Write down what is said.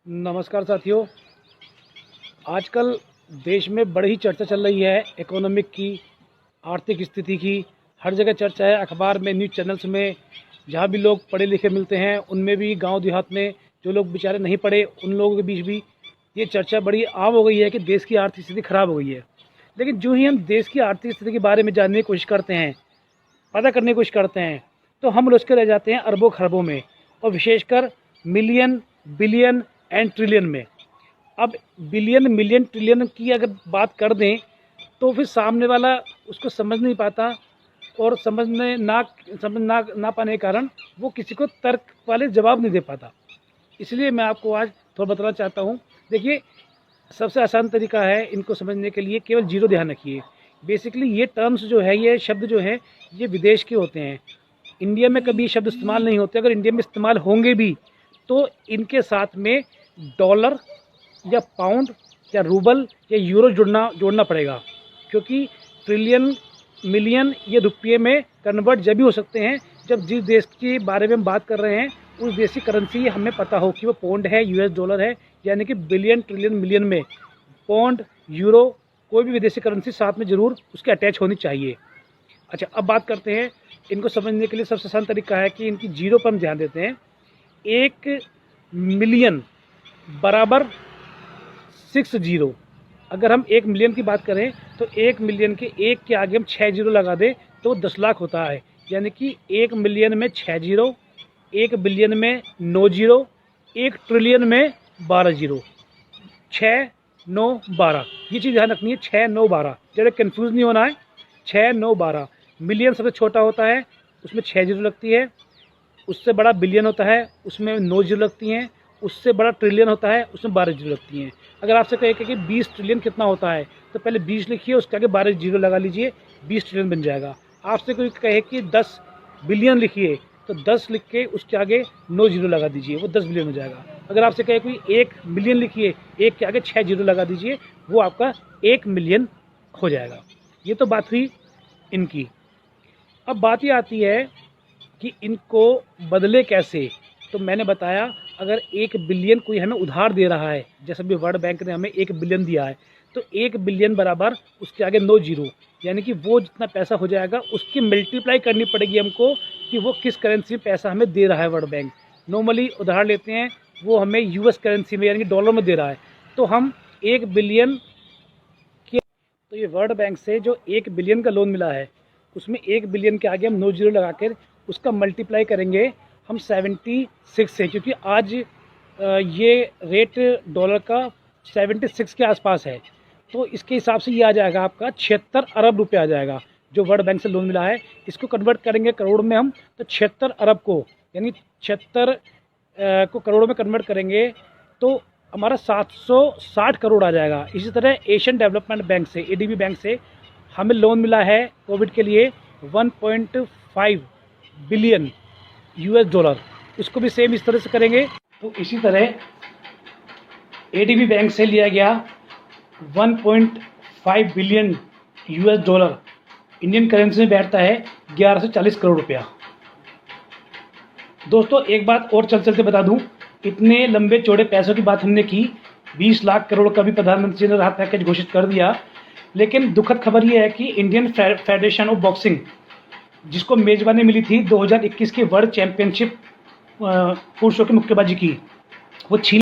नमस्कार साथियों। आजकल देश में बड़ी ही चर्चा चल रही है इकोनॉमिक की, आर्थिक स्थिति की। हर जगह चर्चा है, अखबार में, न्यूज़ चैनल्स में, जहाँ भी लोग पढ़े लिखे मिलते हैं उनमें भी, गांव देहात में जो लोग बेचारे नहीं पढ़े उन लोगों के बीच भी ये चर्चा बड़ी आम हो गई है कि देश की आर्थिक स्थिति ख़राब हो गई है। लेकिन जो ही हम देश की आर्थिक स्थिति के बारे में जानने की कोशिश करते हैं, पता करने की कोशिश करते हैं, तो हम उलझ के रह जाते हैं अरबों खरबों में, और विशेषकर मिलियन, बिलियन एंड ट्रिलियन में। अब बिलियन, मिलियन, ट्रिलियन की अगर बात कर दें तो फिर सामने वाला उसको समझ नहीं पाता, और समझ ना पाने के कारण वो किसी को तर्क वाले जवाब नहीं दे पाता। इसलिए मैं आपको आज थोड़ा बताना चाहता हूँ। देखिए, सबसे आसान तरीका है इनको समझने के लिए, केवल जीरो ध्यान रखिए। बेसिकली ये टर्म्स जो है, ये शब्द जो हैं, ये विदेश के होते हैं। इंडिया में कभी शब्द इस्तेमाल नहीं होते। अगर इंडिया में इस्तेमाल होंगे भी तो इनके साथ में डॉलर या पाउंड या रूबल या यूरो जोड़ना पड़ेगा, क्योंकि ट्रिलियन, मिलियन ये रुपये में कन्वर्ट जब भी हो सकते हैं जब जिस देश के बारे में हम बात कर रहे हैं उस देश की करेंसी हमें पता हो कि वो पौंड है, यूएस डॉलर है। यानी कि बिलियन, ट्रिलियन, मिलियन में पौंड, यूरो, कोई भी विदेशी करेंसी साथ में ज़रूर उसके अटैच होनी चाहिए। अच्छा, अब बात करते हैं। इनको समझने के लिए सबसे आसान तरीका है कि इनकी जीरो पर हम ध्यान देते हैं। 1 मिलियन बराबर 6 जीरो। अगर हम 1 मिलियन की बात करें तो 1 मिलियन के 1 के आगे हम 6 जीरो लगा दें तो 10 लाख होता है। यानी कि 1 मिलियन में 6 जीरो, 1 बिलियन में 9 जीरो, 1 ट्रिलियन में 12 जीरो। 6, 9, 12, ये चीज़ ध्यान रखनी है। 6, 9, 12, ज़्यादा कन्फ्यूज़ नहीं होना है। 6, 9, 12। मिलियन सबसे छोटा होता है, उसमें 6 जीरो लगती है। उससे बड़ा बिलियन होता है, उसमें 9 जीरो लगती हैं। उससे बड़ा ट्रिलियन होता है, उसमें 12 जीरो लगती हैं। अगर आपसे कहे कि 20 ट्रिलियन कितना होता है तो पहले 20 लिखिए, उसके आगे 12 जीरो लगा लीजिए, 20 ट्रिलियन बन जाएगा। आपसे कोई कहे कि 10 बिलियन लिखिए तो 10 लिख के उसके आगे 9 जीरो लगा दीजिए, वो 10 बिलियन हो जाएगा। अगर आपसे कहे कोई 1 मिलियन लिखिए, 1 के आगे 6 जीरो लगा दीजिए, वो आपका 1 मिलियन हो जाएगा। ये तो बात हुई इनकी। अब बात ये आती है कि इनको बदले कैसे। तो मैंने बताया, अगर 1 बिलियन कोई हमें उधार दे रहा है, जैसे भी वर्ल्ड बैंक ने हमें 1 बिलियन दिया है, तो 1 बिलियन बराबर उसके आगे 9 जीरो, यानी कि वो जितना पैसा हो जाएगा उसकी मल्टीप्लाई करनी पड़ेगी हमको कि वो किस करेंसी में पैसा हमें दे रहा है। वर्ल्ड बैंक नॉर्मली उधार लेते हैं, वो हमें यूएस करेंसी में यानी कि डॉलर में दे रहा है। तो हम 1 बिलियन के, तो ये वर्ल्ड बैंक से जो 1 बिलियन का लोन मिला है उसमें 1 बिलियन के आगे हम 9 जीरो लगा कर उसका मल्टीप्लाई करेंगे हम 76 से, क्योंकि आज ये रेट डॉलर का 76 के आसपास है। तो इसके हिसाब से ये आ जाएगा आपका 76 अरब रुपये आ जाएगा जो वर्ल्ड बैंक से लोन मिला है। इसको कन्वर्ट करेंगे करोड़ में हम, तो 76 अरब को, यानी 76 को करोड़ में कन्वर्ट करेंगे तो हमारा 760 करोड़ आ जाएगा। इसी तरह एशियन डेवलपमेंट बैंक से, एडीबी बैंक से हमें लोन मिला है कोविड के लिए 1.5 बिलियन यूएस डॉलर, उसको भी सेम इस तरह से करेंगे। तो इसी तरह एडीबी बैंक से लिया गया 1.5 billion US dollar, Indian currency में बैठता है 11 से 40 करोड़ रुपया। दोस्तों, एक बात और चलते बता दूं, इतने लंबे चौड़े पैसों की बात हमने की, 20 लाख करोड़ का भी प्रधानमंत्री ने राहत पैकेज घोषित कर दिया। लेकिन दुखद खबर यह है कि इंडियन फेडरेशन ऑफ बॉक्सिंग, जिसको मेज़बानी मिली थी 2021 के वर्ल्ड चैंपियनशिप पुरुषों की मुक्केबाजी की, वो छीन